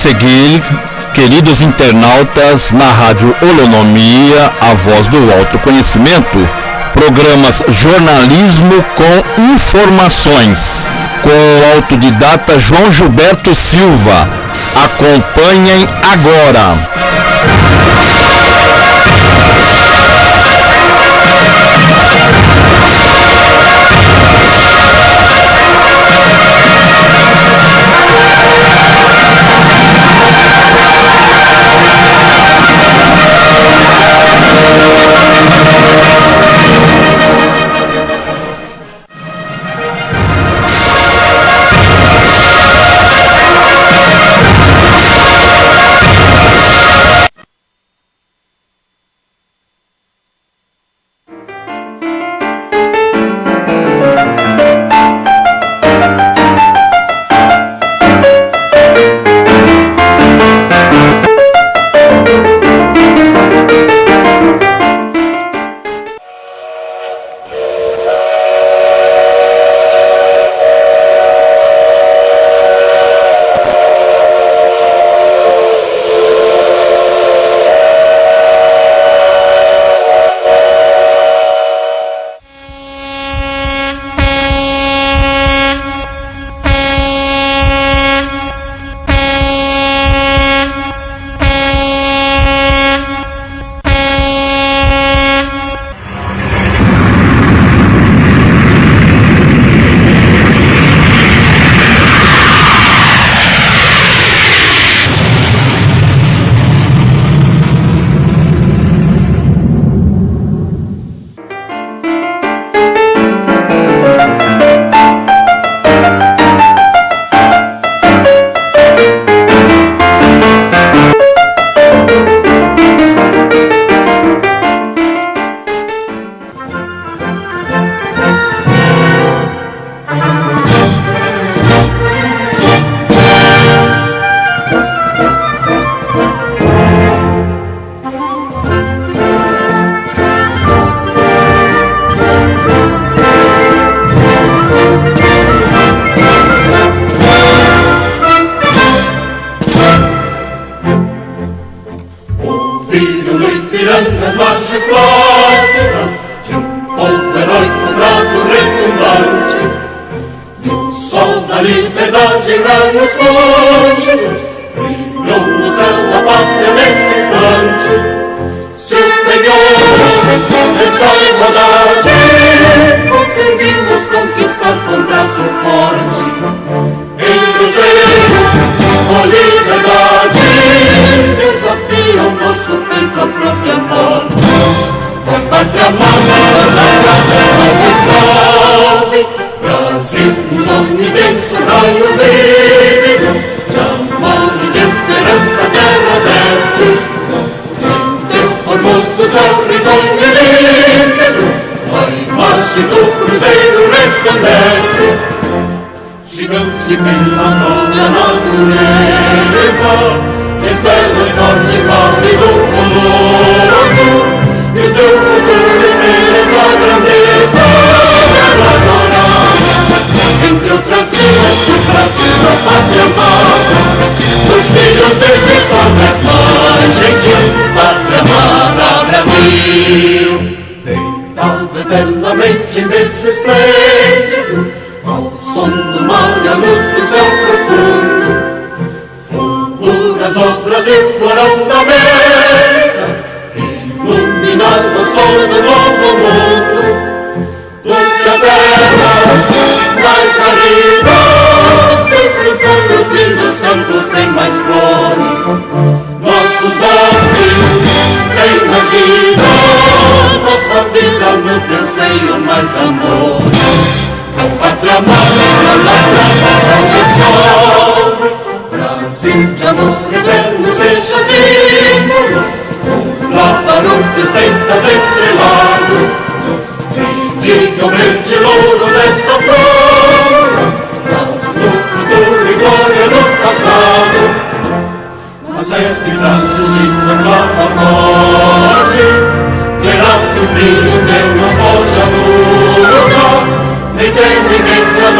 seguir, queridos internautas, na Rádio Holonomia, a voz do autoconhecimento, programas Jornalismo com Informações, com o autodidata João Gilberto Silva. Acompanhem agora.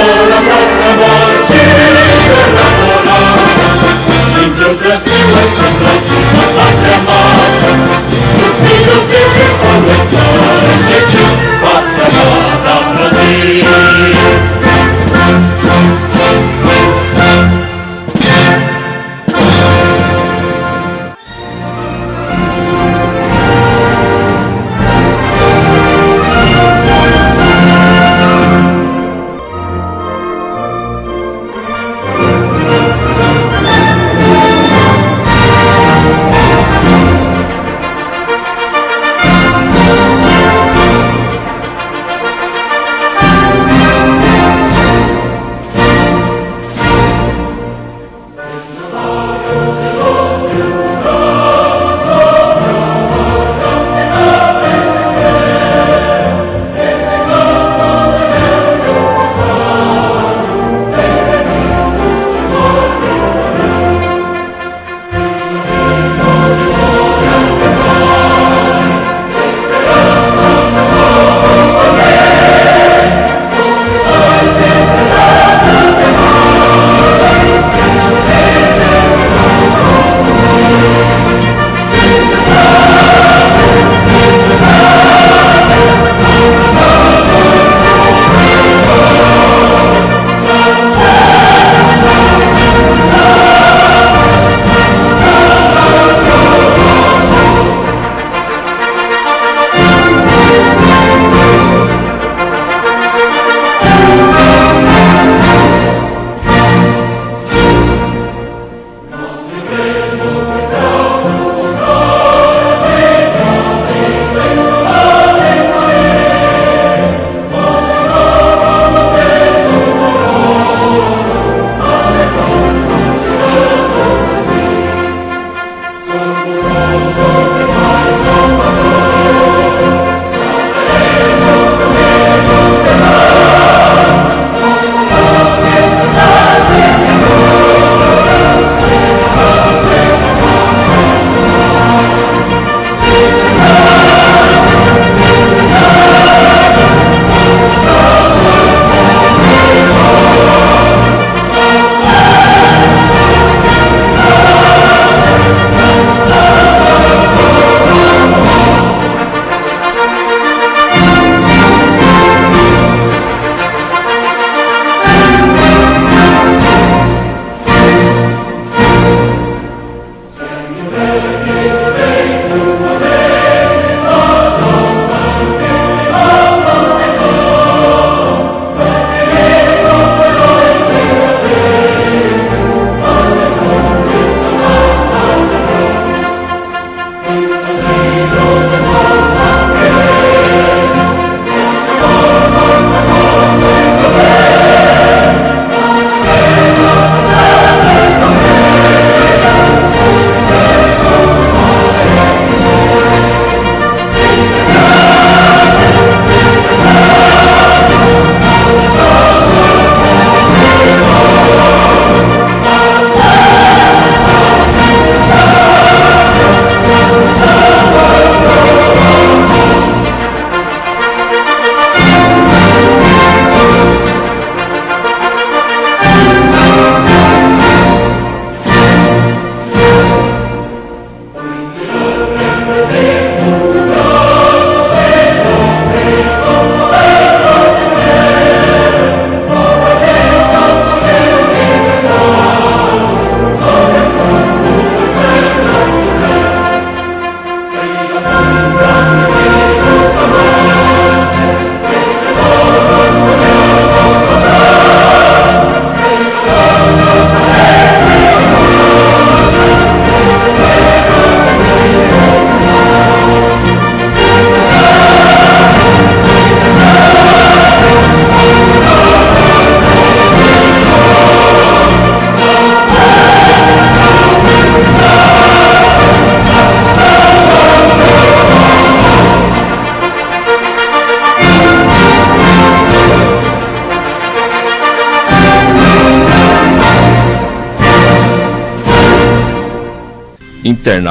Adora a própria morte, Meu Brasil, és meu Brasil, a pátria amada. Os filhos deste sol estão em Jequié, pátria amada, Brasil.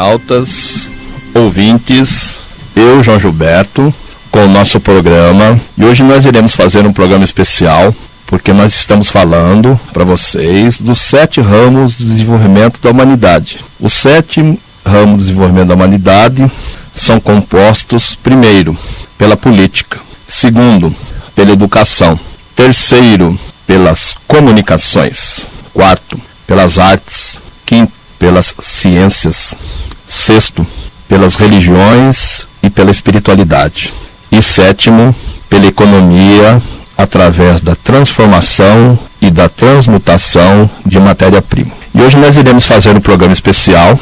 internautas, ouvintes, eu, João Gilberto, com o nosso programa. E hoje nós iremos fazer um programa especial, porque nós estamos falando para vocês dos 7 ramos do desenvolvimento da humanidade. Os 7 ramos do desenvolvimento da humanidade são compostos, primeiro, pela política, segundo, pela educação, terceiro, pelas comunicações, quarto, pelas artes, quinto, pelas ciências, sexto, pelas religiões e pela espiritualidade, e sétimo, pela economia, através da transformação e da transmutação de matéria-prima. E hoje nós iremos fazer um programa especial.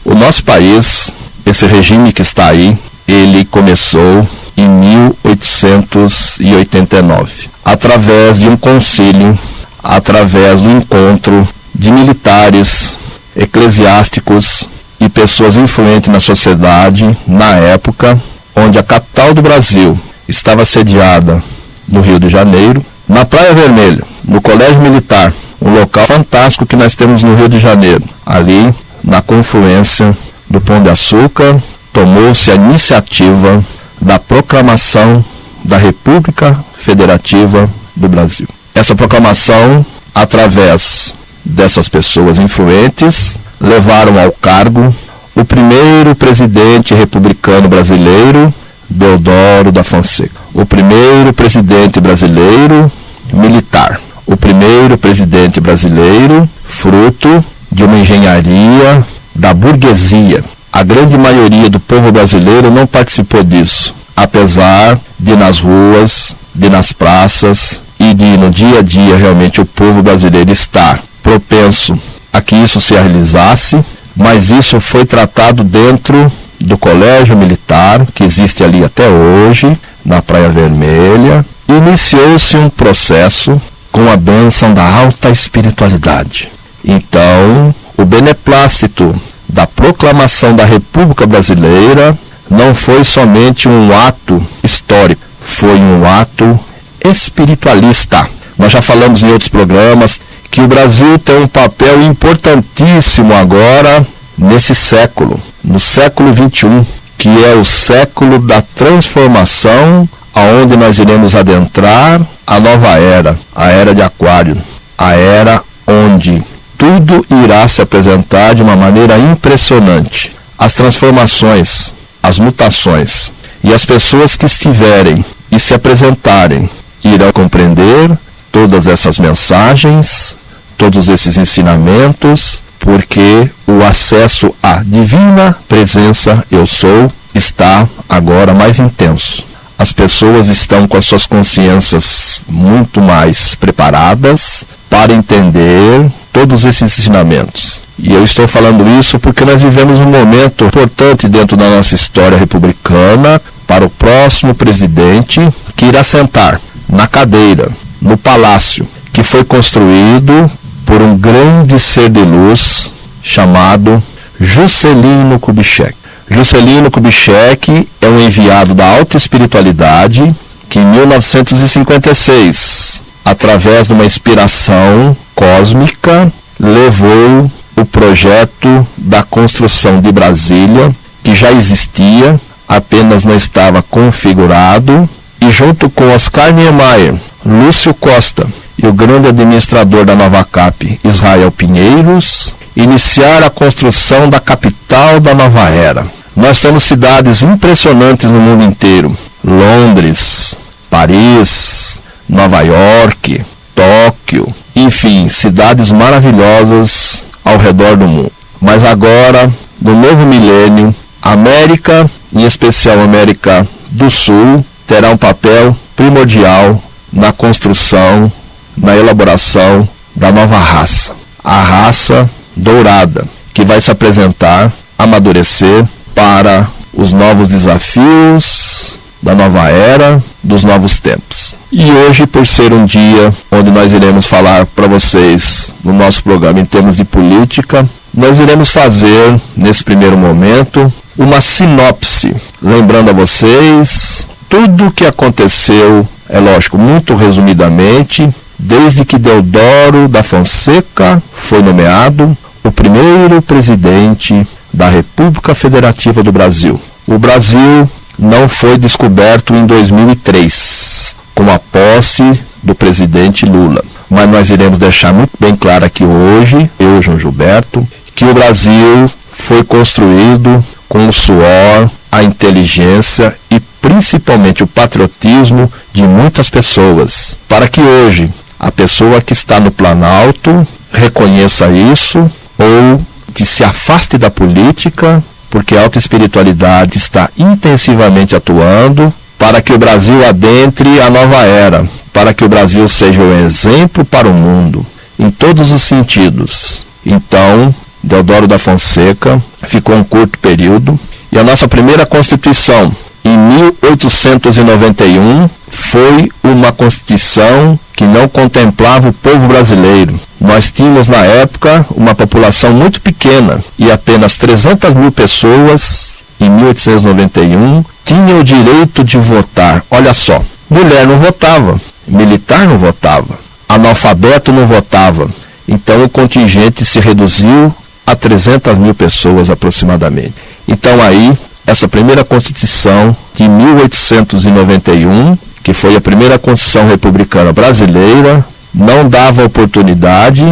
O nosso país, esse regime que está aí, ele começou em 1889, através de um concílio, através do encontro de militares, eclesiásticos e pessoas influentes na sociedade, na época, onde a capital do Brasil estava sediada no Rio de Janeiro, na Praia Vermelha, no Colégio Militar, um local fantástico que nós temos no Rio de Janeiro. Ali, na confluência do Pão de Açúcar, tomou-se a iniciativa da proclamação da República Federativa do Brasil. Essa proclamação, através dessas pessoas influentes, levaram ao cargo o primeiro presidente republicano brasileiro, Deodoro da Fonseca. O primeiro presidente brasileiro militar. O primeiro presidente brasileiro fruto de uma engenharia da burguesia. A grande maioria do povo brasileiro não participou disso, apesar de nas ruas, de nas praças e de no dia a dia realmente o povo brasileiro estar propenso a que isso se realizasse, mas isso foi tratado dentro do Colégio Militar, que existe ali até hoje, na Praia Vermelha. Iniciou-se um processo com a bênção da alta espiritualidade. Então, o beneplácito da proclamação da República Brasileira não foi somente um ato histórico, foi um ato espiritualista. Nós já falamos em outros programas que o Brasil tem um papel importantíssimo agora nesse século, no século XXI, que é o século da transformação, aonde nós iremos adentrar a nova era, a era de Aquário, a era onde tudo irá se apresentar de uma maneira impressionante. As transformações, as mutações, e as pessoas que estiverem e se apresentarem irão compreender todas essas mensagens, todos esses ensinamentos, porque o acesso à divina presença Eu Sou está agora mais intenso. As pessoas estão com as suas consciências muito mais preparadas para entender todos esses ensinamentos. E eu estou falando isso porque nós vivemos um momento importante dentro da nossa história republicana para o próximo presidente que irá sentar na cadeira, no palácio, que foi construído por um grande ser de luz chamado Juscelino Kubitschek. Juscelino Kubitschek é um enviado da alta espiritualidade que em 1956, através de uma inspiração cósmica, levou o projeto da construção de Brasília, que já existia, apenas não estava configurado, e junto com Oscar Niemeyer, Lúcio Costa e o grande administrador da Nova Cap, Israel Pinheiros, iniciar a construção da capital da nova era. Nós temos cidades impressionantes no mundo inteiro: Londres, Paris, Nova York, Tóquio, enfim, cidades maravilhosas ao redor do mundo. Mas agora, no novo milênio, a América, em especial a América do Sul, terá um papel primordial na construção, na elaboração da nova raça. A raça dourada, que vai se apresentar, amadurecer para os novos desafios da nova era, dos novos tempos. E hoje, por ser um dia onde nós iremos falar para vocês no nosso programa em termos de política, nós iremos fazer, nesse primeiro momento, uma sinopse, lembrando a vocês tudo o que aconteceu, é lógico, muito resumidamente, desde que Deodoro da Fonseca foi nomeado o primeiro presidente da República Federativa do Brasil. O Brasil não foi descoberto em 2003, com a posse do presidente Lula. Mas nós iremos deixar muito bem claro aqui hoje, eu, João Gilberto, que o Brasil foi construído com o suor, a inteligência e principalmente o patriotismo de muitas pessoas, para que hoje a pessoa que está no Planalto reconheça isso ou que se afaste da política, porque a alta espiritualidade está intensivamente atuando para que o Brasil adentre a nova era, para que o Brasil seja um exemplo para o mundo, em todos os sentidos. Então, Deodoro da Fonseca ficou um curto período, e a nossa primeira Constituição, em 1891, foi uma Constituição que não contemplava o povo brasileiro. Nós tínhamos, na época, uma população muito pequena, e apenas 300 mil pessoas, em 1891, tinham o direito de votar. Olha só, mulher não votava, militar não votava, analfabeto não votava. Então o contingente se reduziu a 300 mil pessoas aproximadamente. Então aí, essa primeira Constituição de 1891, que foi a primeira Constituição republicana brasileira, não dava oportunidade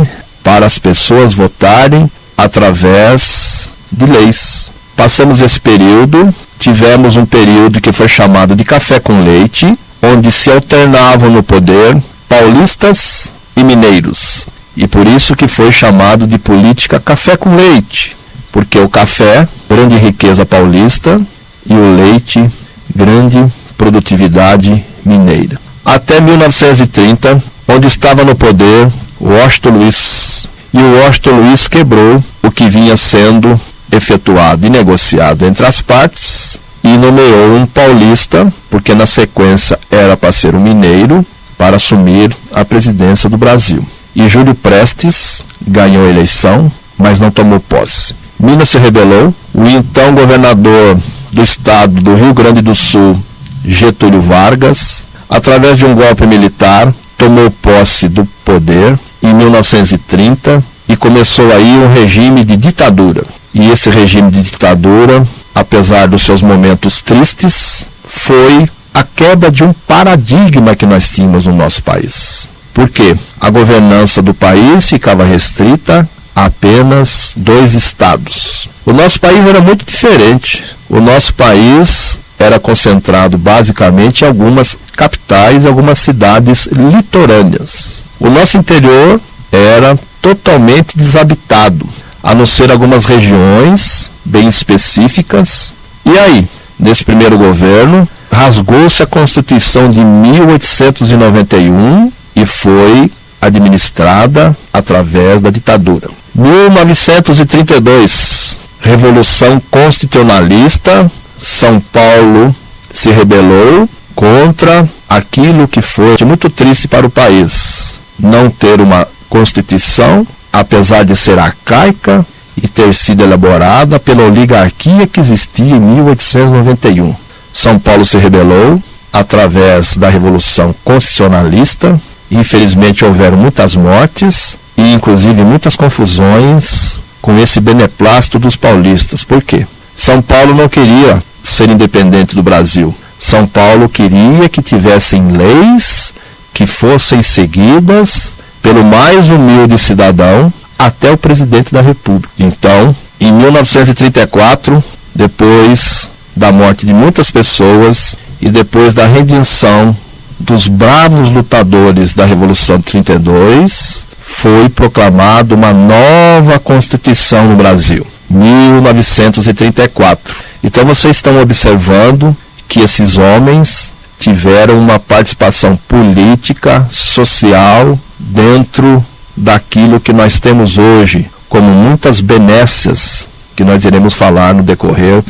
para as pessoas votarem através de leis. Passamos esse período, tivemos um período que foi chamado de café com leite, onde se alternavam no poder paulistas e mineiros. E por isso que foi chamado de política café com leite, porque o café, grande riqueza paulista, e o leite, grande produtividade mineira. Até 1930, onde estava no poder Washington Luiz. E o Washington Luiz quebrou o que vinha sendo efetuado e negociado entre as partes e nomeou um paulista, porque na sequência era para ser um mineiro, para assumir a presidência do Brasil. E Júlio Prestes ganhou a eleição, mas não tomou posse. Minas se rebelou, o então governador do estado do Rio Grande do Sul, Getúlio Vargas, através de um golpe militar, tomou posse do poder em 1930 e começou aí um regime de ditadura. E esse regime de ditadura, apesar dos seus momentos tristes, foi a quebra de um paradigma que nós tínhamos no nosso país. Por quê? A governança do país ficava restrita a apenas 2 estados. O nosso país era muito diferente. O nosso país era concentrado basicamente em algumas capitais e algumas cidades litorâneas. O nosso interior era totalmente desabitado, a não ser algumas regiões bem específicas. E aí, nesse primeiro governo, rasgou-se a Constituição de 1891 e foi administrada através da ditadura. 1932, Revolução Constitucionalista, São Paulo se rebelou contra aquilo que foi muito triste para o país. Não ter uma Constituição, apesar de ser arcaica e ter sido elaborada pela oligarquia que existia em 1891. São Paulo se rebelou através da Revolução Constitucionalista. Infelizmente houveram muitas mortes e inclusive muitas confusões com esse beneplácito dos paulistas. Por quê? São Paulo não queria ser independente do Brasil. São Paulo queria que tivessem leis que fossem seguidas pelo mais humilde cidadão até o presidente da República. Então, em 1934, depois da morte de muitas pessoas e depois da redenção dos bravos lutadores da Revolução de 32, foi proclamada uma nova Constituição no Brasil, 1934. Então vocês estão observando que esses homens tiveram uma participação política, social, dentro daquilo que nós temos hoje, como muitas benécias, que nós iremos falar no decorrer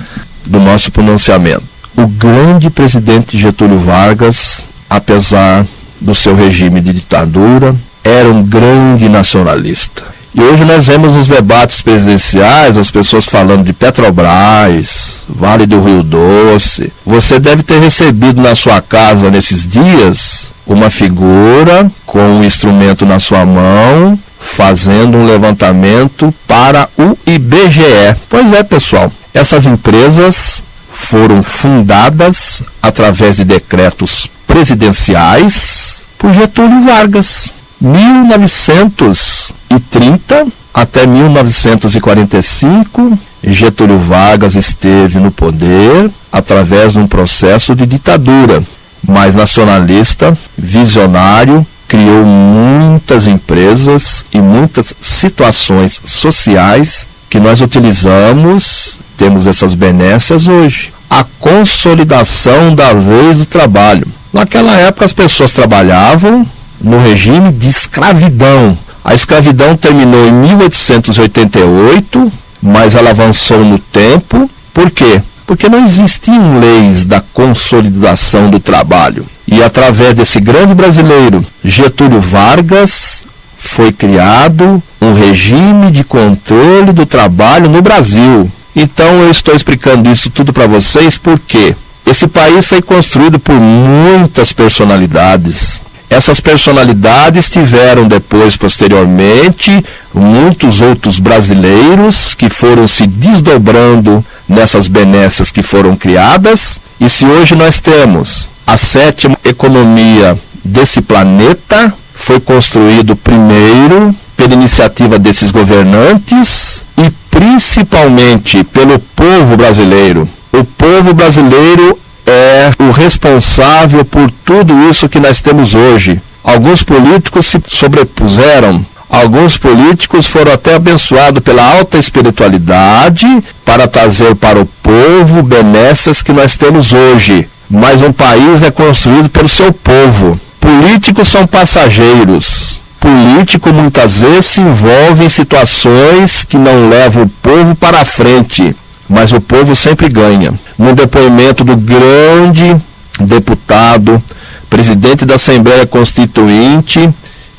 do nosso pronunciamento. O grande presidente Getúlio Vargas, apesar do seu regime de ditadura, era um grande nacionalista. E hoje nós vemos nos debates presidenciais as pessoas falando de Petrobras, Vale do Rio Doce. Você deve ter recebido na sua casa nesses dias uma figura com um instrumento na sua mão, fazendo um levantamento para o IBGE. Pois é, pessoal, essas empresas foram fundadas através de decretos presidenciais por Getúlio Vargas. 1930 até 1945, Getúlio Vargas esteve no poder através de um processo de ditadura, mas nacionalista, visionário, criou muitas empresas e muitas situações sociais que nós utilizamos, temos essas benécias hoje. A consolidação das leis do trabalho. Naquela época as pessoas trabalhavam no regime de escravidão. A escravidão terminou em 1888, mas ela avançou no tempo. Por quê? Porque não existiam leis da consolidação do trabalho. E através desse grande brasileiro, Getúlio Vargas, foi criado um regime de controle do trabalho no Brasil. Então eu estou explicando isso tudo para vocês porque esse país foi construído por muitas personalidades. Essas personalidades tiveram depois, posteriormente, muitos outros brasileiros que foram se desdobrando nessas benécias que foram criadas. E se hoje nós temos a 7ª economia desse planeta, foi construído primeiro pela iniciativa desses governantes e principalmente pelo povo brasileiro. O povo brasileiro é o responsável por tudo isso que nós temos hoje. Alguns políticos se sobrepuseram, alguns políticos foram até abençoados pela alta espiritualidade para trazer para o povo benécias que nós temos hoje. Mas um país é construído pelo seu povo. Políticos são passageiros. Político muitas vezes se envolve em situações que não levam o povo para a frente, mas o povo sempre ganha. No depoimento do grande deputado, presidente da Assembleia Constituinte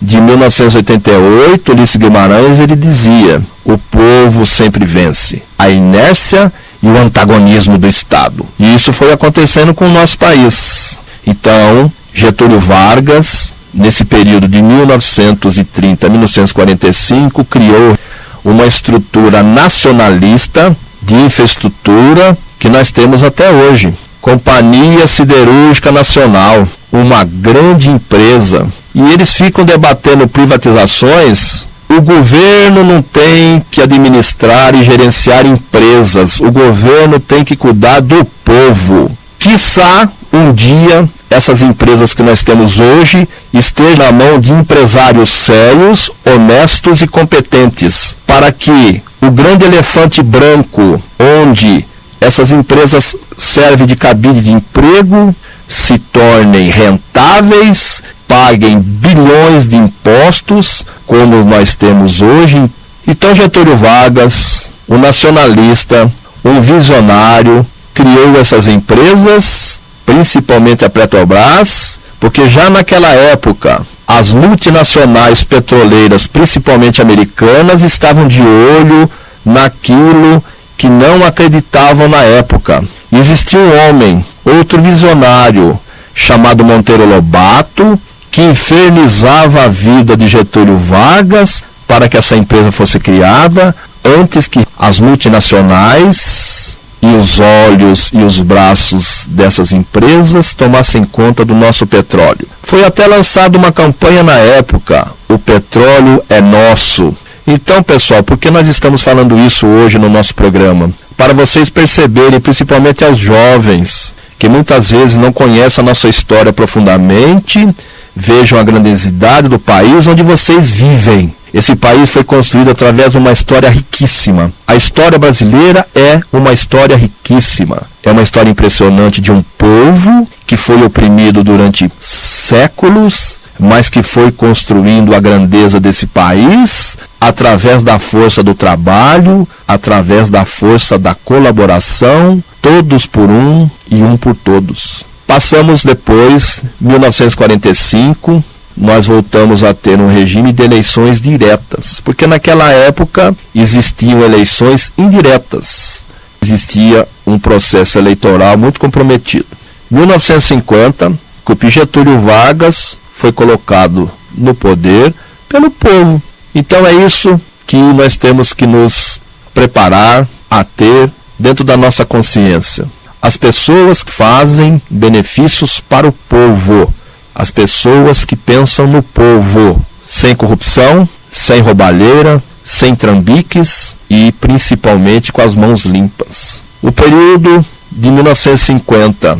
de 1988, Ulisses Guimarães, ele dizia: o povo sempre vence. A inércia e o antagonismo do Estado. E isso foi acontecendo com o nosso país. Então, Getúlio Vargas, nesse período de 1930 a 1945, criou uma estrutura nacionalista de infraestrutura que nós temos até hoje. Companhia Siderúrgica Nacional, uma grande empresa. E eles ficam debatendo privatizações. O governo não tem que administrar e gerenciar empresas. O governo tem que cuidar do povo. Quiçá um dia essas empresas que nós temos hoje estejam na mão de empresários sérios, honestos e competentes, para que o grande elefante branco, onde essas empresas servem de cabide de emprego, se tornem rentáveis, paguem bilhões de impostos, como nós temos hoje. Então Getúlio Vargas, o nacionalista, um visionário, criou essas empresas, principalmente a Petrobras, porque já naquela época as multinacionais petroleiras, principalmente americanas, estavam de olho naquilo que não acreditavam na época. Existia um homem, outro visionário, chamado Monteiro Lobato, que infernizava a vida de Getúlio Vargas para que essa empresa fosse criada, antes que as multinacionais e os olhos e os braços dessas empresas tomassem conta do nosso petróleo. Foi até lançada uma campanha na época: o petróleo é nosso. Então, pessoal, por que nós estamos falando isso hoje no nosso programa? Para vocês perceberem, principalmente aos jovens, que muitas vezes não conhecem a nossa história profundamente, vejam a grandiosidade do país onde vocês vivem. Esse país foi construído através de uma história riquíssima. A história brasileira é uma história riquíssima. É uma história impressionante de um povo que foi oprimido durante séculos, mas que foi construindo a grandeza desse país através da força do trabalho, através da força da colaboração, todos por um e um por todos. Passamos depois, 1945, nós voltamos a ter um regime de eleições diretas, porque naquela época existiam eleições indiretas. Existia um processo eleitoral muito comprometido. Em 1950, o Getúlio Vargas foi colocado no poder pelo povo. Então é isso que nós temos que nos preparar a ter dentro da nossa consciência. As pessoas fazem benefícios para o povo as pessoas que pensam no povo, sem corrupção, sem roubalheira, sem trambiques e principalmente com as mãos limpas. O período de 1950,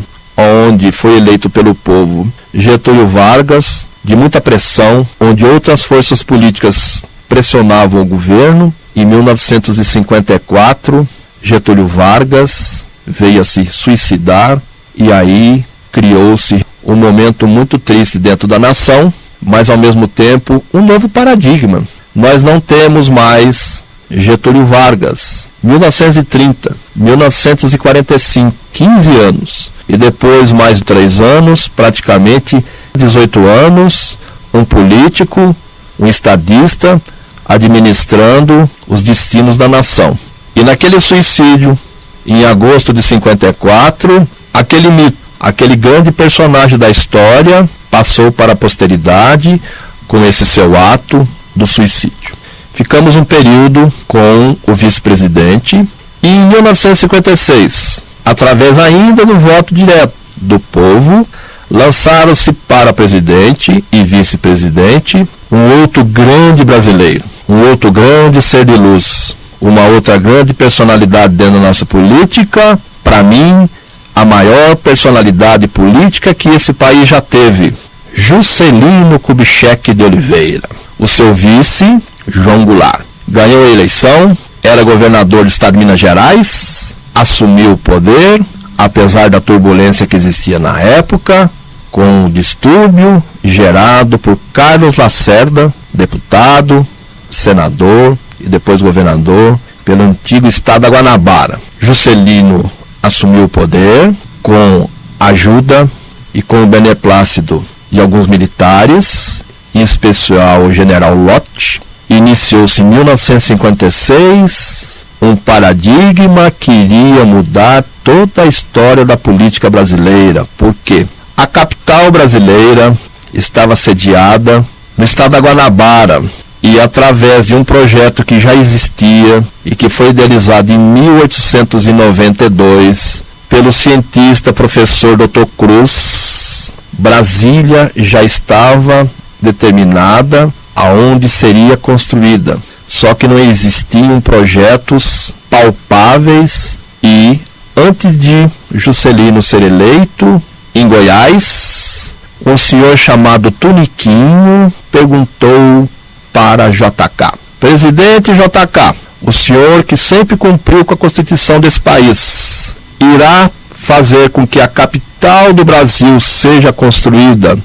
onde foi eleito pelo povo Getúlio Vargas, de muita pressão, onde outras forças políticas pressionavam o governo. Em 1954, Getúlio Vargas veio a se suicidar e aí criou-se um momento muito triste dentro da nação, mas ao mesmo tempo um novo paradigma. Nós não temos mais Getúlio Vargas. 1930, 1945, 15 anos. E depois mais 3 anos, praticamente 18 anos, um político, um estadista, administrando os destinos da nação. E naquele suicídio, em agosto de 54, aquele mito, aquele grande personagem da história, passou para a posteridade com esse seu ato do suicídio. Ficamos um período com o vice-presidente e em 1956, através ainda do voto direto do povo, lançaram-se para presidente e vice-presidente um outro grande brasileiro, um outro grande ser de luz, uma outra grande personalidade dentro da nossa política, para mim, a maior personalidade política que esse país já teve, Juscelino Kubitschek de Oliveira. O seu vice, João Goulart, ganhou a eleição, era governador do estado de Minas Gerais, assumiu o poder, apesar da turbulência que existia na época, com o distúrbio gerado por Carlos Lacerda, deputado, senador e depois governador pelo antigo estado da Guanabara. Juscelino assumiu o poder com ajuda e com o beneplácito de alguns militares, em especial o general Lott. Iniciou-se em 1956 um paradigma que iria mudar toda a história da política brasileira. Por quê? A capital brasileira estava sediada no estado da Guanabara e através de um projeto que já existia e que foi idealizado em 1892 pelo cientista professor Dr. Cruz, Brasília já estava determinada aonde seria construída. Só que não existiam projetos palpáveis e antes de Juscelino ser eleito, em Goiás, um senhor chamado Tuniquinho perguntou para JK: presidente JK, o senhor que sempre cumpriu com a Constituição desse país, irá fazer com que a capital do Brasil seja construída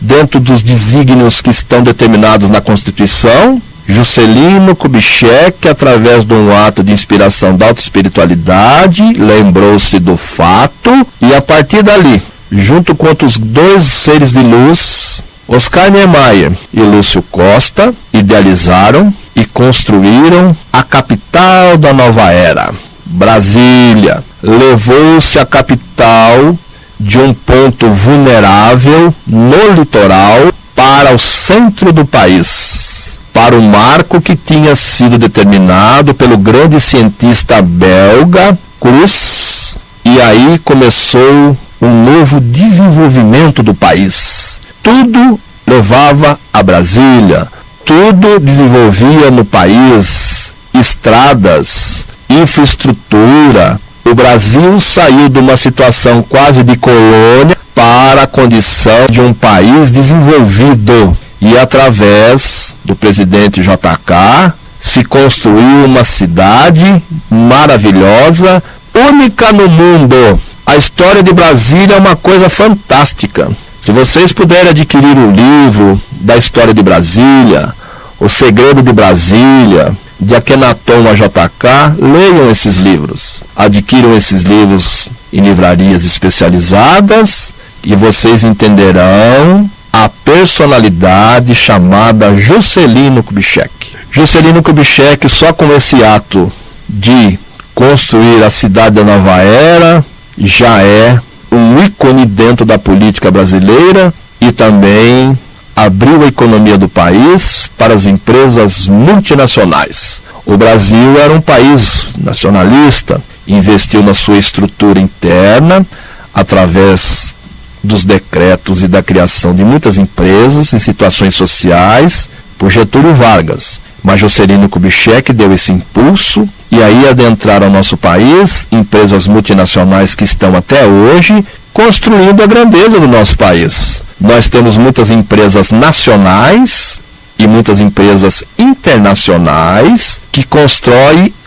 dentro dos desígnios que estão determinados na Constituição? Juscelino Kubitschek, através de um ato de inspiração da autoespiritualidade, lembrou-se do fato e a partir dali, junto com outros 2 seres de luz, Oscar Niemeyer e Lúcio Costa, idealizaram e construíram a capital da nova era, Brasília. Levou-se a capital de um ponto vulnerável no litoral para o centro do país, para o marco que tinha sido determinado pelo grande cientista belga Cruz, e aí começou um novo desenvolvimento do país. Tudo levava a Brasília, tudo desenvolvia no país, estradas, infraestrutura. O Brasil saiu de uma situação quase de colônia para a condição de um país desenvolvido. E através do presidente JK se construiu uma cidade maravilhosa, única no mundo. A história de Brasília é uma coisa fantástica. Se vocês puderem adquirir o livro da história de Brasília, O Segredo de Brasília, de Akhenaton a JK, leiam esses livros. Adquiram esses livros em livrarias especializadas e vocês entenderão a personalidade chamada Juscelino Kubitschek. Juscelino Kubitschek, só com esse ato de construir a cidade da nova era, já é um ícone dentro da política brasileira e também abriu a economia do país para as empresas multinacionais. O Brasil era um país nacionalista, investiu na sua estrutura interna através dos decretos e da criação de muitas empresas em situações sociais por Getúlio Vargas. Mas Juscelino Kubitschek deu esse impulso e aí adentraram ao nosso país empresas multinacionais que estão até hoje construindo a grandeza do nosso país. Nós temos muitas empresas nacionais e muitas empresas internacionais que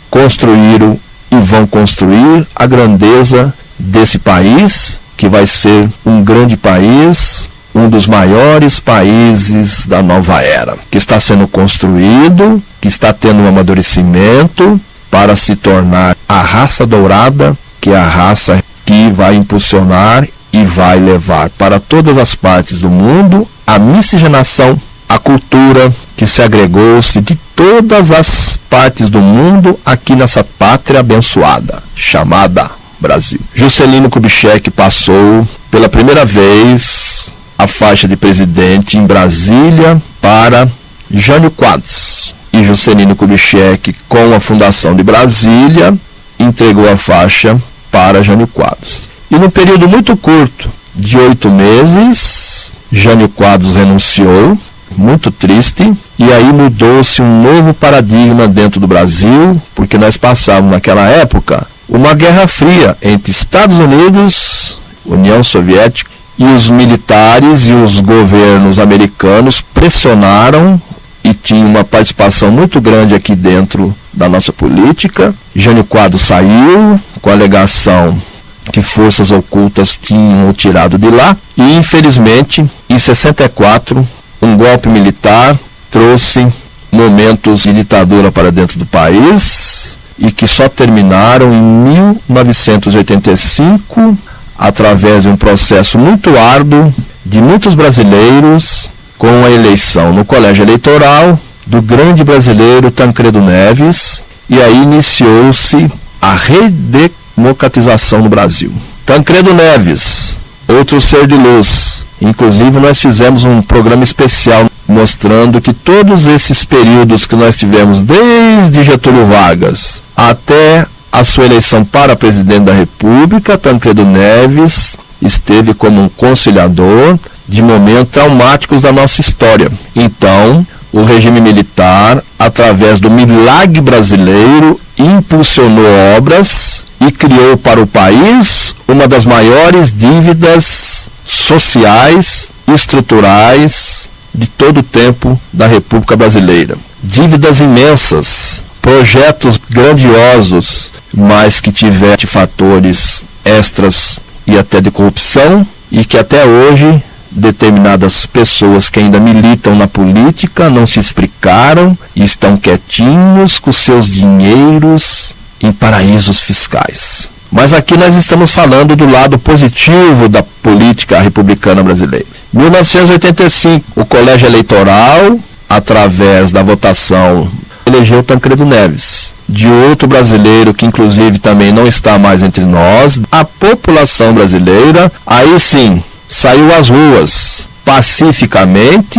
construíram e vão construir a grandeza desse país, que vai ser um grande país, um dos maiores países da nova era, que está sendo construído, que está tendo um amadurecimento para se tornar a raça dourada, que é a raça que vai impulsionar e vai levar para todas as partes do mundo a miscigenação, a cultura que se agregou-se de todas as partes do mundo aqui nessa pátria abençoada, chamada Brasil. Juscelino Kubitschek passou pela primeira vez a faixa de presidente em Brasília para Jânio Quadros. E Juscelino Kubitschek, com a fundação de Brasília, entregou a faixa para Jânio Quadros. E num período muito curto, de 8 meses, Jânio Quadros renunciou, muito triste, e aí mudou-se um novo paradigma dentro do Brasil, porque nós passávamos naquela época uma guerra fria entre Estados Unidos, União Soviética, e os militares e os governos americanos pressionaram e tinham uma participação muito grande aqui dentro da nossa política. Jânio Quadros saiu com a alegação que forças ocultas tinham o tirado de lá e, infelizmente, em 64, um golpe militar trouxe momentos de ditadura para dentro do país e que só terminaram em 1985, através de um processo muito árduo de muitos brasileiros, com a eleição no colégio eleitoral do grande brasileiro Tancredo Neves, e aí iniciou-se a redemocratização no Brasil. Tancredo Neves, outro ser de luz. Inclusive nós fizemos um programa especial mostrando que todos esses períodos que nós tivemos, desde Getúlio Vargas até a sua eleição para presidente da República, Tancredo Neves esteve como um conciliador de momentos traumáticos da nossa história. Então, o regime militar, através do milagre brasileiro, impulsionou obras e criou para o país uma das maiores dívidas sociais e estruturais de todo o tempo da República Brasileira. Dívidas imensas, projetos grandiosos, mas que tiveram fatores extras e até de corrupção, e que até hoje determinadas pessoas que ainda militam na política não se explicaram e estão quietinhos com seus dinheiros em paraísos fiscais. Mas aqui nós estamos falando do lado positivo da política republicana brasileira. 1985, o colégio eleitoral, através da votação, elegeu Tancredo Neves. De outro brasileiro que inclusive também não está mais entre nós, a população brasileira, aí sim, saiu às ruas, pacificamente,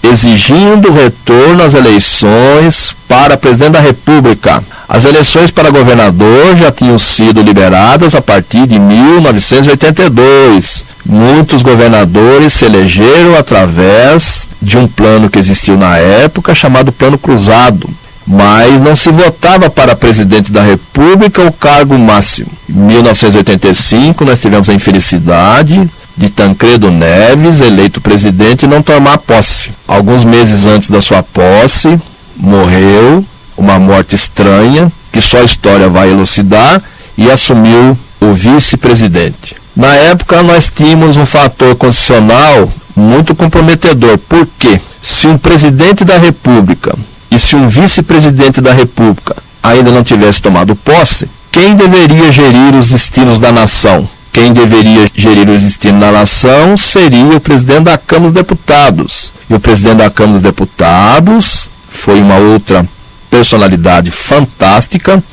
exigindo retorno às eleições para presidente da República. As eleições para governador já tinham sido liberadas a partir de 1982. Muitos governadores se elegeram através de um plano que existiu na época, chamado Plano Cruzado. Mas não se votava para presidente da República o cargo máximo. Em 1985, nós tivemos a infelicidade de Tancredo Neves, eleito presidente, não tomar posse. Alguns meses antes da sua posse, morreu, uma morte estranha, que só a história vai elucidar, e assumiu o vice-presidente. Na época, nós tínhamos um fator constitucional muito comprometedor. Por quê? Se um presidente da República e se um vice-presidente da República ainda não tivesse tomado posse, quem deveria gerir os destinos da nação? Quem deveria gerir os destinos da nação seria o presidente da Câmara dos Deputados. E o presidente da Câmara dos Deputados foi uma outra personalidade fantástica,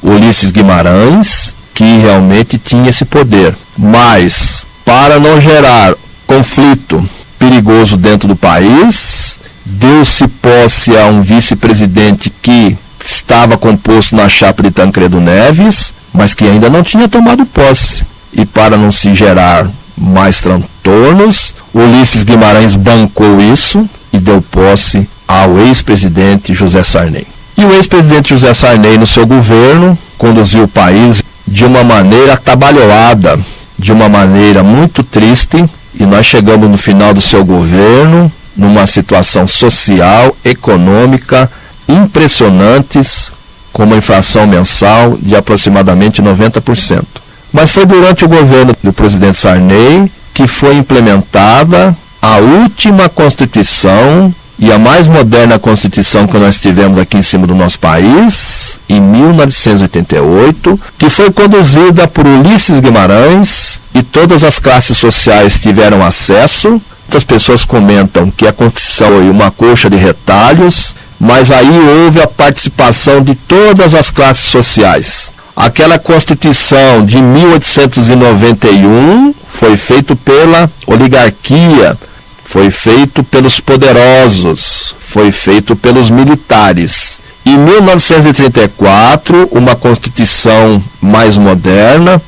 Ulisses Guimarães, que realmente tinha esse poder. Mas, para não gerar conflito perigoso dentro do país, deu-se posse a um vice-presidente que estava composto na chapa de Tancredo Neves, mas que ainda não tinha tomado posse. E para não se gerar mais transtornos. Ulisses Guimarães bancou isso e deu posse ao ex-presidente José Sarney. E o ex-presidente José Sarney, no seu governo, conduziu o país de uma maneira atabalhoada, de uma maneira muito triste, e nós chegamos no final do seu governo numa situação social, econômica impressionantes, com uma inflação mensal de aproximadamente 90%. Mas foi durante o governo do presidente Sarney que foi implementada a última Constituição e a mais moderna Constituição que nós tivemos aqui em cima do nosso país, em 1988, que foi conduzida por Ulisses Guimarães, e todas as classes sociais tiveram acesso. Muitas pessoas comentam que a Constituição foi uma coxa de retalhos, mas aí houve a participação de todas as classes sociais. Aquela Constituição de 1891 foi feita pela oligarquia, foi feito pelos poderosos, foi feito pelos militares. Em 1934, uma Constituição mais moderna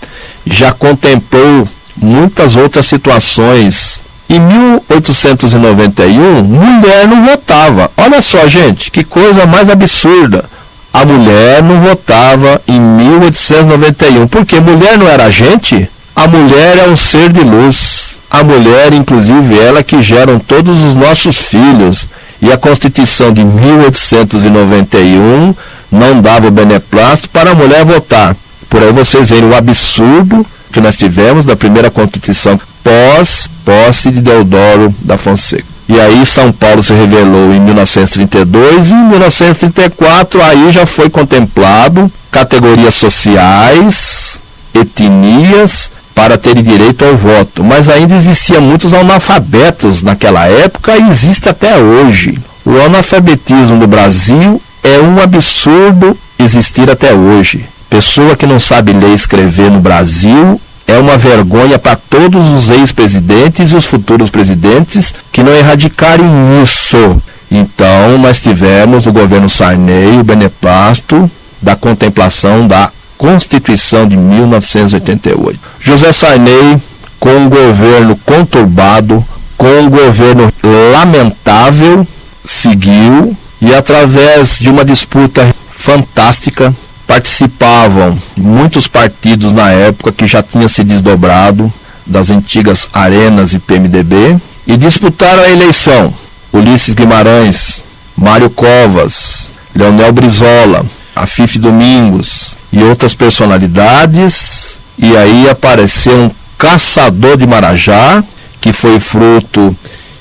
já contemplou muitas outras situações. Em 1891, mulher não votava. Olha só, gente, que coisa mais absurda. A mulher não votava em 1891. Porque mulher não era gente? A mulher é um ser de luz. A mulher, inclusive, ela que geram todos os nossos filhos. E a Constituição de 1891 não dava o beneplácito para a mulher votar. Por aí vocês veem o absurdo que nós tivemos da primeira Constituição pós-posse de Deodoro da Fonseca. E aí São Paulo se revelou em 1932 e em 1934 aí já foi contemplado categorias sociais, etnias, para terem direito ao voto. Mas ainda existiam muitos analfabetos naquela época e existe até hoje. O analfabetismo no Brasil é um absurdo existir até hoje. Pessoa que não sabe ler e escrever no Brasil é uma vergonha para todos os ex-presidentes e os futuros presidentes que não erradicarem isso. Então, nós tivemos no governo Sarney o beneplácito da contemplação da Constituição de 1988. José Sarney, com um governo conturbado, com um governo lamentável, seguiu e através de uma disputa fantástica, participavam muitos partidos na época que já tinham se desdobrado das antigas Arenas e PMDB e disputaram a eleição. Ulisses Guimarães, Mário Covas, Leonel Brizola, Afife Domingos e outras personalidades, e aí apareceu um caçador de Marajá, que foi fruto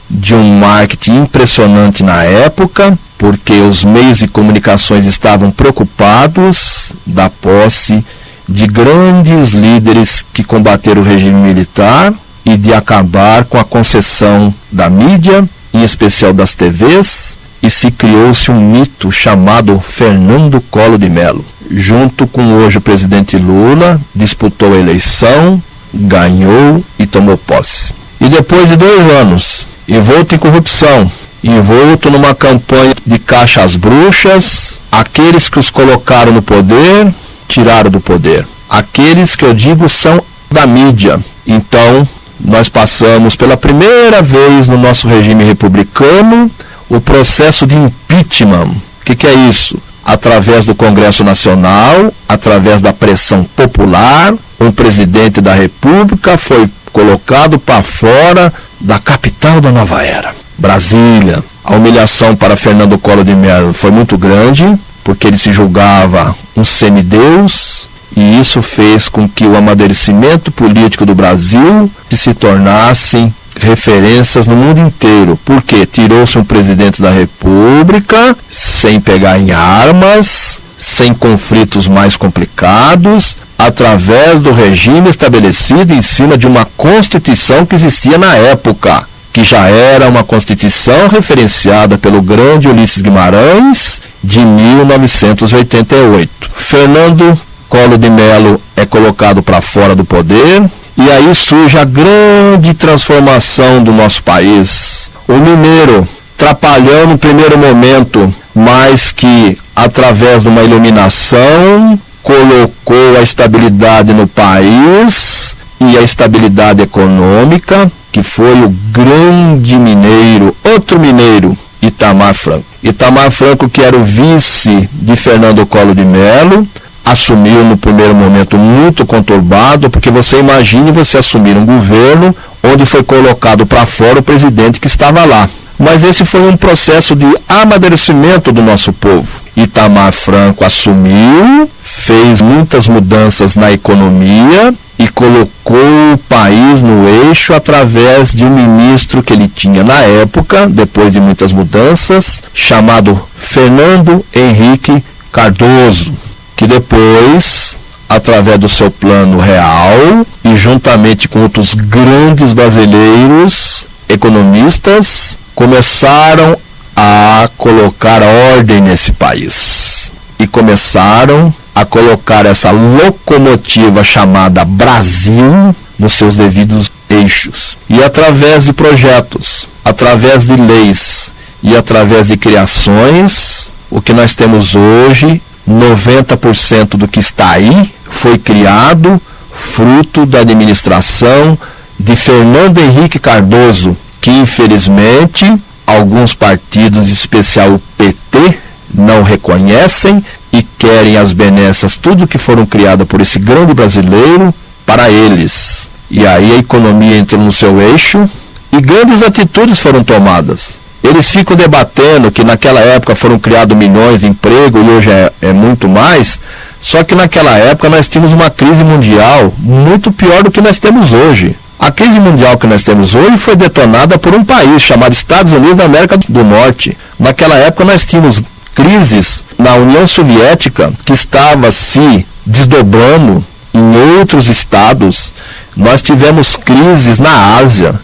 de um marketing impressionante na época, porque os meios de comunicações estavam preocupados da posse de grandes líderes que combateram o regime militar e de acabar com a concessão da mídia, em especial das TVs, e se criou-se um mito chamado Fernando Collor de Mello. Junto com hoje o presidente Lula, disputou a eleição, ganhou e tomou posse. E depois de 2 anos, envolto em corrupção, envolto numa campanha de caça às bruxas, aqueles que os colocaram no poder, tiraram do poder. Aqueles que eu digo são da mídia. Então, nós passamos pela primeira vez no nosso regime republicano o processo de impeachment. O que é isso? Através do Congresso Nacional, através da pressão popular, um presidente da República foi colocado para fora da capital da nova era, Brasília. A humilhação para Fernando Collor de Mello foi muito grande, porque ele se julgava um semideus, e isso fez com que o amadurecimento político do Brasil se tornasse referências no mundo inteiro, porque tirou-se um presidente da República sem pegar em armas, sem conflitos mais complicados, através do regime estabelecido em cima de uma Constituição que existia na época, que já era uma Constituição referenciada pelo grande Ulisses Guimarães de 1988. Fernando Collor de Mello é colocado para fora do poder, e aí surge a grande transformação do nosso país. O mineiro, trapalhão no primeiro momento, mas que, através de uma iluminação, colocou a estabilidade no país e a estabilidade econômica, que foi o grande mineiro, outro mineiro, Itamar Franco. Itamar Franco, que era o vice de Fernando Collor de Mello, assumiu no primeiro momento muito conturbado, porque você imagine você assumir um governo onde foi colocado para fora o presidente que estava lá. Mas esse foi um processo de amadurecimento do nosso povo. Itamar Franco assumiu, fez muitas mudanças na economia e colocou o país no eixo através de um ministro que ele tinha na época, depois de muitas mudanças, chamado Fernando Henrique Cardoso, que depois, através do seu plano real e juntamente com outros grandes brasileiros economistas, começaram a colocar ordem nesse país e começaram a colocar essa locomotiva chamada Brasil nos seus devidos eixos. E através de projetos, através de leis e através de criações, o que nós temos hoje, 90% do que está aí foi criado fruto da administração de Fernando Henrique Cardoso, que infelizmente alguns partidos, em especial o PT, não reconhecem e querem as benesses, tudo que foram criado por esse grande brasileiro, para eles. E aí a economia entrou no seu eixo e grandes atitudes foram tomadas. Eles ficam debatendo que naquela época foram criados milhões de empregos e hoje é muito mais, só que naquela época nós tínhamos uma crise mundial muito pior do que nós temos hoje. A crise mundial que nós temos hoje foi detonada por um país chamado Estados Unidos da América do Norte. Naquela época nós tínhamos crises na União Soviética que estava se desdobrando em outros estados. Nós tivemos crises na Ásia,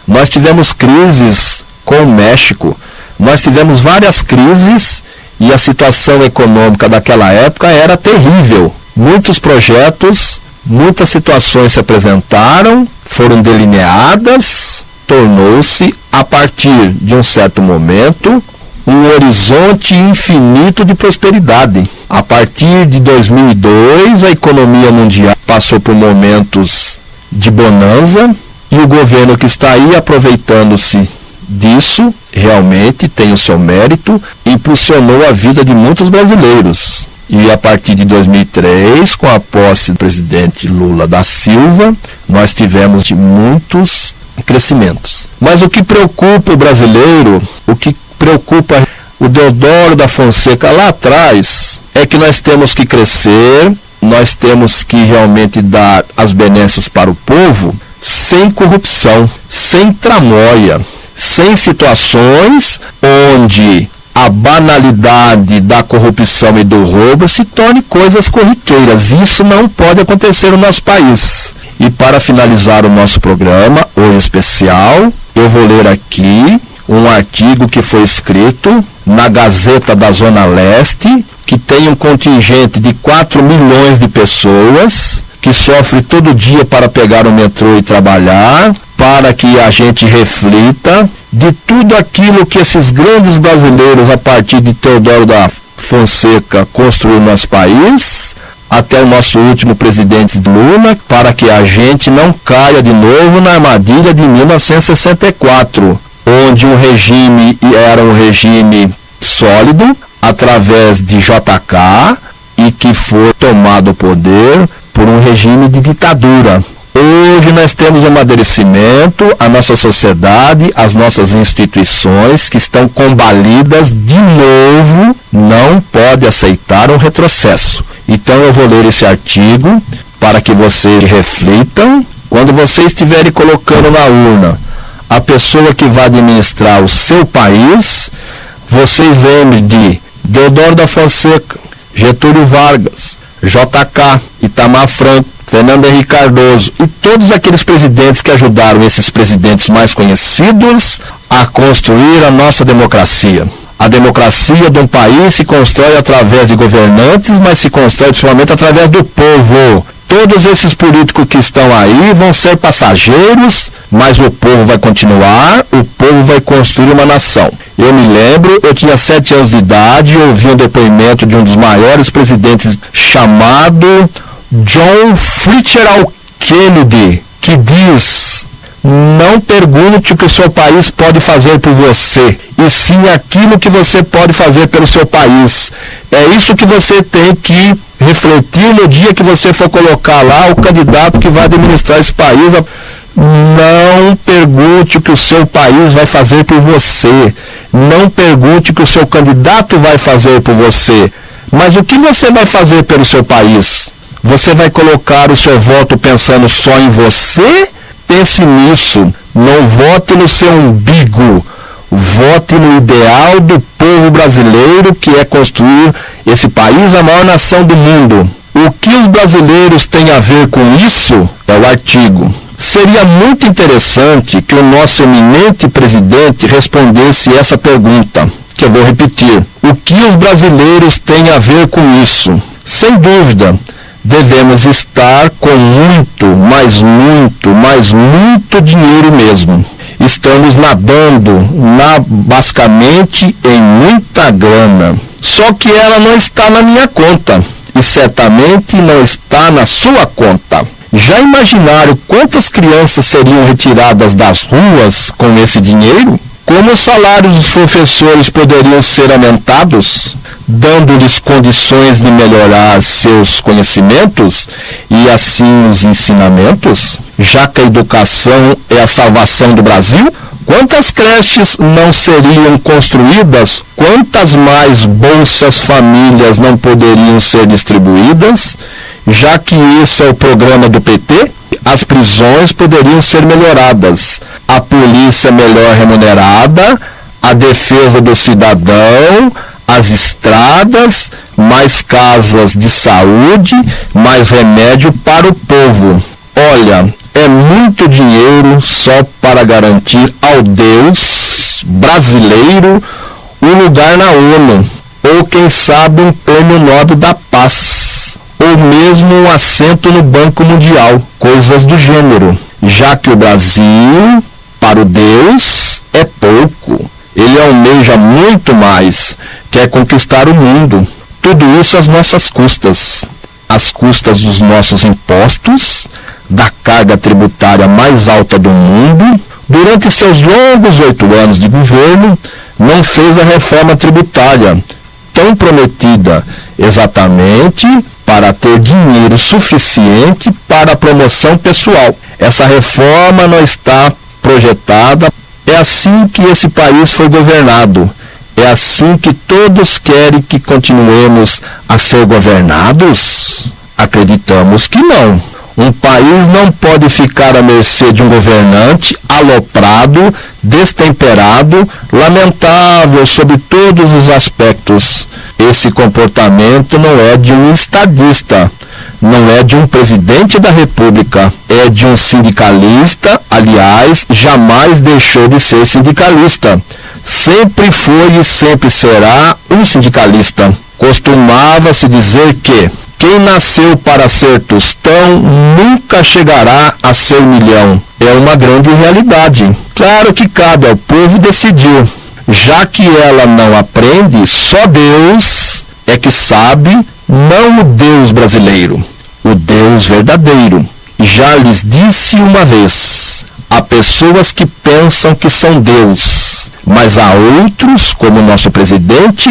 nós tivemos crises com o México, nós tivemos várias crises e a situação econômica daquela época era terrível. Muitos projetos, muitas situações se apresentaram, foram delineadas, tornou-se, a partir de um certo momento, um horizonte infinito de prosperidade. A partir de 2002, a economia mundial passou por momentos de bonança e o governo que está aí, aproveitando-se disso, realmente tem o seu mérito, impulsionou a vida de muitos brasileiros. E a partir de 2003, com a posse do presidente Lula da Silva, nós tivemos muitos crescimentos. Mas o que preocupa o brasileiro, o que preocupa o Deodoro da Fonseca lá atrás, é que nós temos que crescer, nós temos que realmente dar as benesses para o povo, sem corrupção, sem tramóia, sem situações onde a banalidade da corrupção e do roubo se torne coisas corriqueiras. Isso não pode acontecer no nosso país. E para finalizar o nosso programa, hoje especial, eu vou ler aqui um artigo que foi escrito na Gazeta da Zona Leste, que tem um contingente de 4 milhões de pessoas, que sofre todo dia para pegar o metrô e trabalhar, para que a gente reflita de tudo aquilo que esses grandes brasileiros, a partir de Teodoro da Fonseca, construiu no nosso país, até o nosso último presidente Lula, para que a gente não caia de novo na armadilha de 1964, onde um regime era um regime sólido, através de JK, e que foi tomado o poder por um regime de ditadura. Hoje nós temos um amadurecimento, a nossa sociedade, as nossas instituições que estão combalidas de novo, não pode aceitar um retrocesso. Então eu vou ler esse artigo para que vocês reflitam. Quando vocês estiverem colocando na urna a pessoa que vai administrar o seu país, vocês lembrem de Deodoro da Fonseca, Getúlio Vargas, JK, Itamar Franco, Fernando Henrique Cardoso e todos aqueles presidentes que ajudaram esses presidentes mais conhecidos a construir a nossa democracia. A democracia de um país se constrói através de governantes, mas se constrói principalmente através do povo. Todos esses políticos que estão aí vão ser passageiros, mas o povo vai continuar, o povo vai construir uma nação. Eu me lembro, eu tinha 7 anos de idade e ouvi um depoimento de um dos maiores presidentes chamado John Fitzgerald Kennedy, que diz: não pergunte o que o seu país pode fazer por você, e sim aquilo que você pode fazer pelo seu país. É isso que você tem que refletir no dia que você for colocar lá o candidato que vai administrar esse país. Não pergunte o que o seu país vai fazer por você. Não pergunte o que o seu candidato vai fazer por você. Mas o que você vai fazer pelo seu país? Você vai colocar o seu voto pensando só em você? Pense nisso. Não vote no seu umbigo. Vote no ideal do povo brasileiro, que é construir esse país, a maior nação do mundo. O que os brasileiros têm a ver com isso é o artigo. Seria muito interessante que o nosso eminente presidente respondesse essa pergunta, que eu vou repetir. O que os brasileiros têm a ver com isso? Sem dúvida, devemos estar com muito, mas muito, mas muito dinheiro mesmo. Estamos nadando, basicamente, em muita grana. Só que ela não está na minha conta e certamente não está na sua conta. Já imaginaram quantas crianças seriam retiradas das ruas com esse dinheiro? Como os salários dos professores poderiam ser aumentados, dando-lhes condições de melhorar seus conhecimentos e assim os ensinamentos, já que a educação é a salvação do Brasil? Quantas creches não seriam construídas? Quantas mais bolsas famílias não poderiam ser distribuídas? Já que esse é o programa do PT, as prisões poderiam ser melhoradas, a polícia melhor remunerada, a defesa do cidadão, as estradas, mais casas de saúde, mais remédio para o povo. Olha, é muito dinheiro só para garantir ao Deus brasileiro um lugar na ONU, ou quem sabe um prêmio Nobel da Paz, ou mesmo um assento no Banco Mundial, coisas do gênero, já que o Brasil, para o Deus, é pouco. Ele almeja muito mais, quer conquistar o mundo. Tudo isso às nossas custas, às custas dos nossos impostos, da carga tributária mais alta do mundo. Durante seus longos 8 anos de governo, não fez a reforma tributária tão prometida, exatamente para ter dinheiro suficiente para a promoção pessoal. Essa reforma não está projetada. É assim que esse país foi governado. É assim que todos querem que continuemos a ser governados? Acreditamos que não. Um país não pode ficar à mercê de um governante aloprado, destemperado, lamentável sob todos os aspectos. Esse comportamento não é de um estadista, não é de um presidente da República, é de um sindicalista. Aliás, jamais deixou de ser sindicalista. Sempre foi e sempre será um sindicalista. Costumava-se dizer que quem nasceu para ser tostão nunca chegará a ser milhão. É uma grande realidade. Claro que cabe ao povo decidir. Já que ela não aprende, só Deus é que sabe, não o Deus brasileiro, o Deus verdadeiro. Já lhes disse uma vez, há pessoas que pensam que são Deus, mas há outros, como o nosso presidente,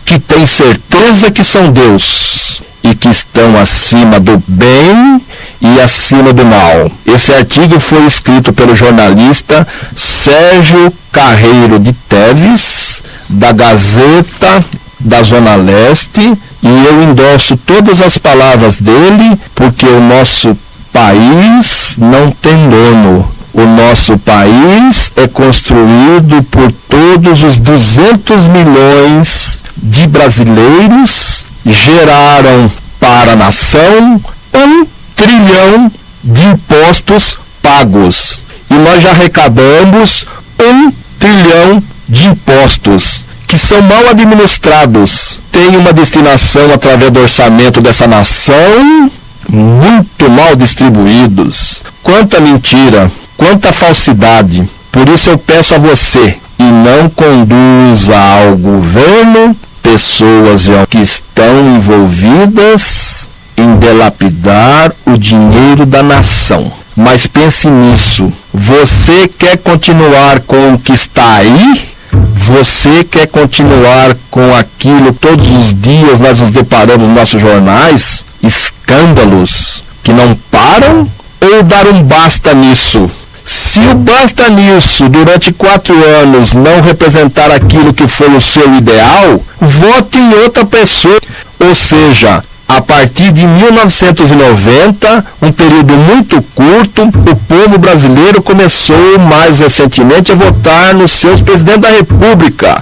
que têm certeza que são Deus e que estão acima do bem e acima do mal. Esse artigo foi escrito pelo jornalista Sérgio Carreiro de Teves, da Gazeta da Zona Leste, e eu endosso todas as palavras dele, porque o nosso país não tem dono. O nosso país é construído por todos os 200 milhões de brasileiros, geraram para a nação 1 trilhão de impostos pagos. E nós já arrecadamos 1 trilhão de impostos que são mal administrados. Tem uma destinação através do orçamento dessa nação muito mal distribuídos. Quanta mentira, quanta falsidade. Por isso eu peço a você, e não conduza ao governo pessoas que estão envolvidas em dilapidar o dinheiro da nação. Mas pense nisso. Você quer continuar com o que está aí? Você quer continuar com aquilo todos os dias nós nos deparamos nos nossos jornais? Escândalos que não param? Ou dar um basta nisso? Se o basta nisso durante 4 anos não representar aquilo que foi o seu ideal, vote em outra pessoa. Ou seja, a partir de 1990, um período muito curto, o povo brasileiro começou mais recentemente a votar nos seus presidentes da República,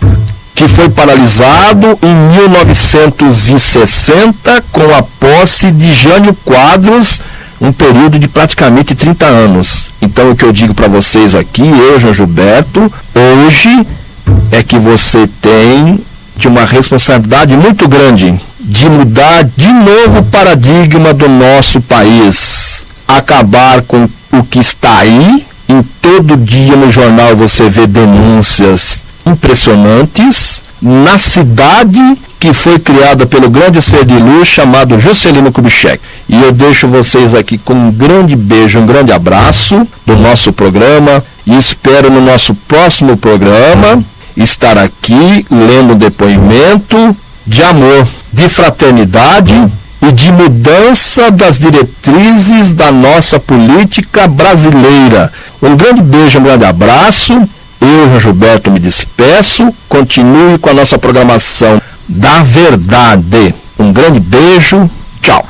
que foi paralisado em 1960 com a posse de Jânio Quadros, um período de praticamente 30 anos. Então o que eu digo para vocês aqui, eu, João Gilberto, hoje é que você tem uma responsabilidade muito grande de mudar de novo o paradigma do nosso país, acabar com o que está aí. Em todo dia no jornal você vê denúncias impressionantes na cidade que foi criada pelo grande ser de luz chamado Juscelino Kubitschek. E eu deixo vocês aqui com um grande beijo, um grande abraço do nosso programa e espero no nosso próximo programa estar aqui lendo um depoimento de amor, de fraternidade e de mudança das diretrizes da nossa política brasileira. Um grande beijo, um grande abraço. Eu, João Gilberto, me despeço. Continue com a nossa programação da verdade. Um grande beijo. Tchau.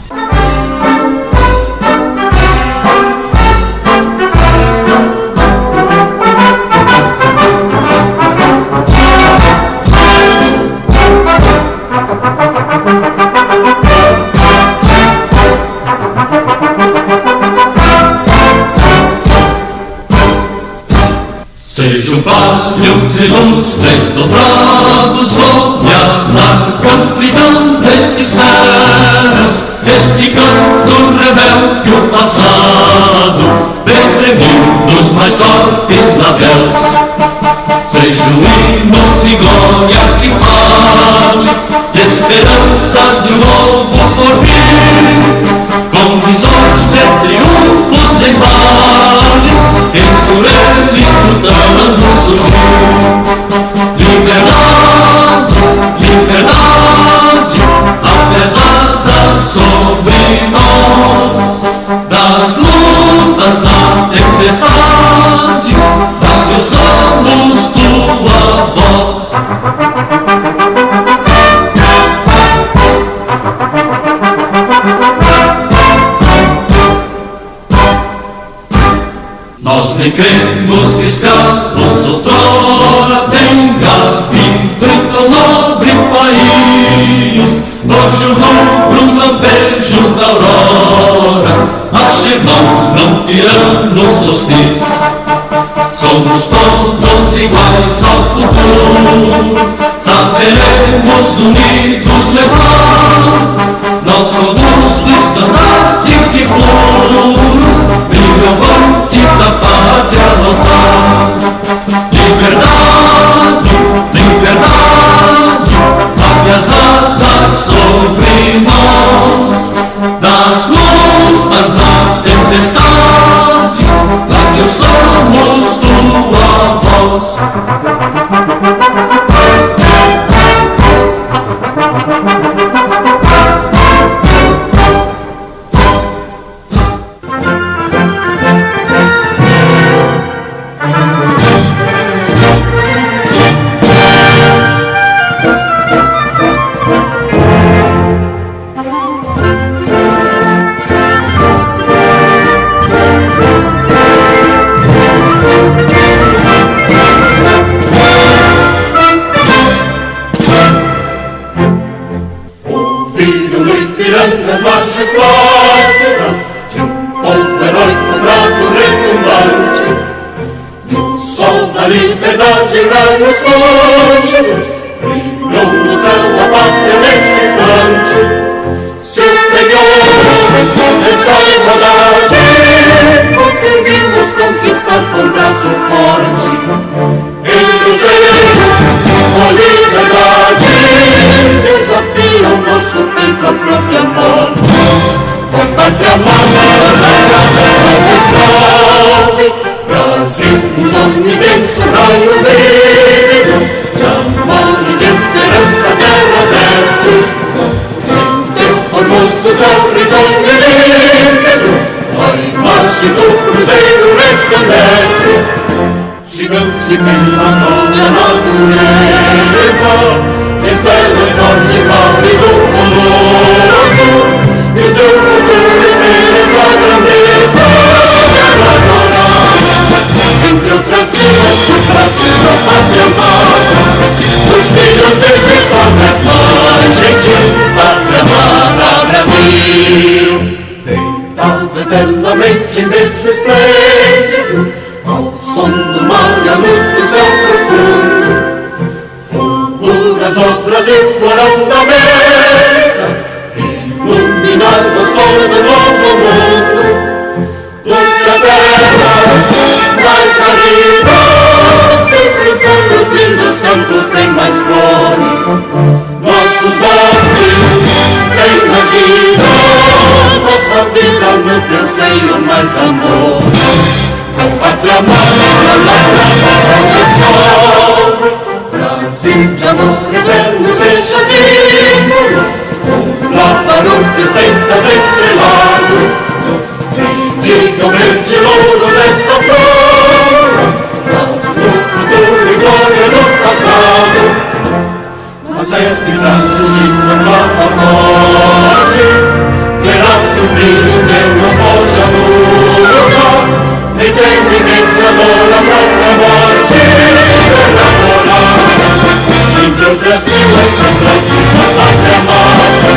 Seja um palio de luz desdobrado sobre a larga amplidão destes céus, este canto rebelde o passado, preprevio dos mais torpes lábios. Seja um hino de glória que fale de esperanças de um novo porvir, com visões de triunfos em vale, que por ele lutando surgiu. Liberdade, liberdade, abre as asas sobre nós, das lutas na tempestade, para que usamos tua voz. Nós nem cremos que escravos outrora tenha havido em tão nobre país. Hoje o rubro lampejo da aurora, mas irmãos não tiranos hostis. Somos todos iguais ao futuro, saberemos unidos levar nosso robusto estandarte de couro, brilhante da pátria lutar. Liberdade, liberdade, abre as asas sobre nós, das lutas na tempestade, para que usamos tua voz. Nas margens plácidas de um povo heróico, bravo, retumbante, e o sol da liberdade, raios fúlgidos, brilhou no céu a pátria nesse instante. Superior, essa igualdade, conseguimos conquistar com braço forte. Em cruzeiro, a liberdade desafia o nosso peito a própria morte. Ó pátria amada, salve, salve. haste do cruzeiro resplandece, gigante pela própria natureza, estela sorte pálido colosso, e o teu futuro espelha essa grandeza adorada. Entre outras vidas por Brasil da pátria amada, os filhos deste sol mais gentil, pátria amada Brasil. Deitado eternamente nesse esplêndido, ao som do mar e à luz do céu profundo, fulguras ó Brasil florão da América, iluminado o sol do novo mundo. Porque a terra mais arriba, entre os sonhos lindos campos tem mais flores, nossos bosques têm mais vida, nossa vida no teu seio mais amor. Pátria amada, salve, Brasil de amor eterno seja símbolo, lá para o teu sentas estrelado, diga o verde louro desta flor, mas no futuro e glória do passado, nas sedes da justiça clama forte, verás que o filho teu não foge a luta, nem tem ninguém que adora a própria morte, entre outras vilas que trazem a pátria amada,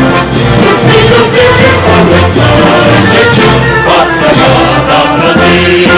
os filhos deste sol mais gentil, pátria amada Brasil.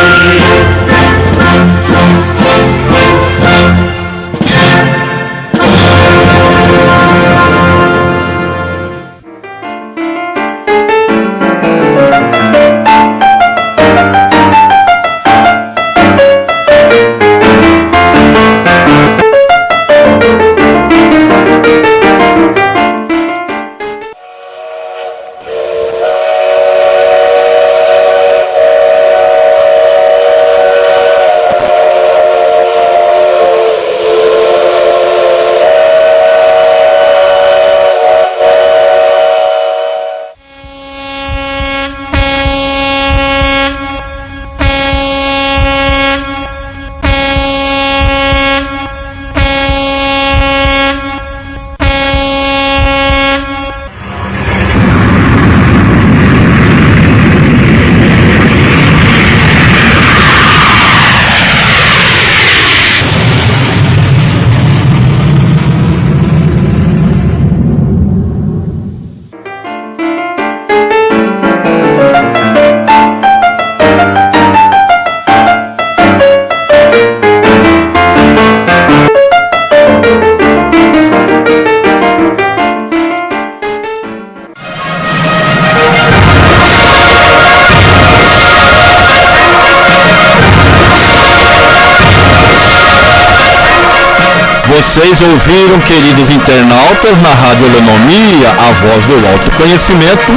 Vocês ouviram, queridos internautas, na Rádio Helenomia, a voz do autoconhecimento,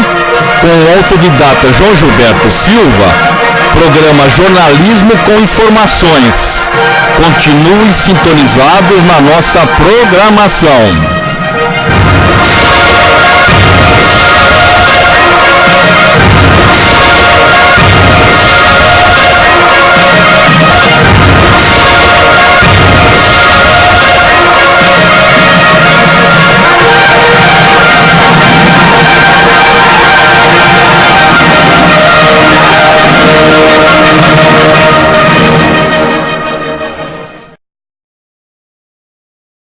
com o autodidata João Gilberto Silva, programa Jornalismo com Informações. Continuem sintonizados na nossa programação.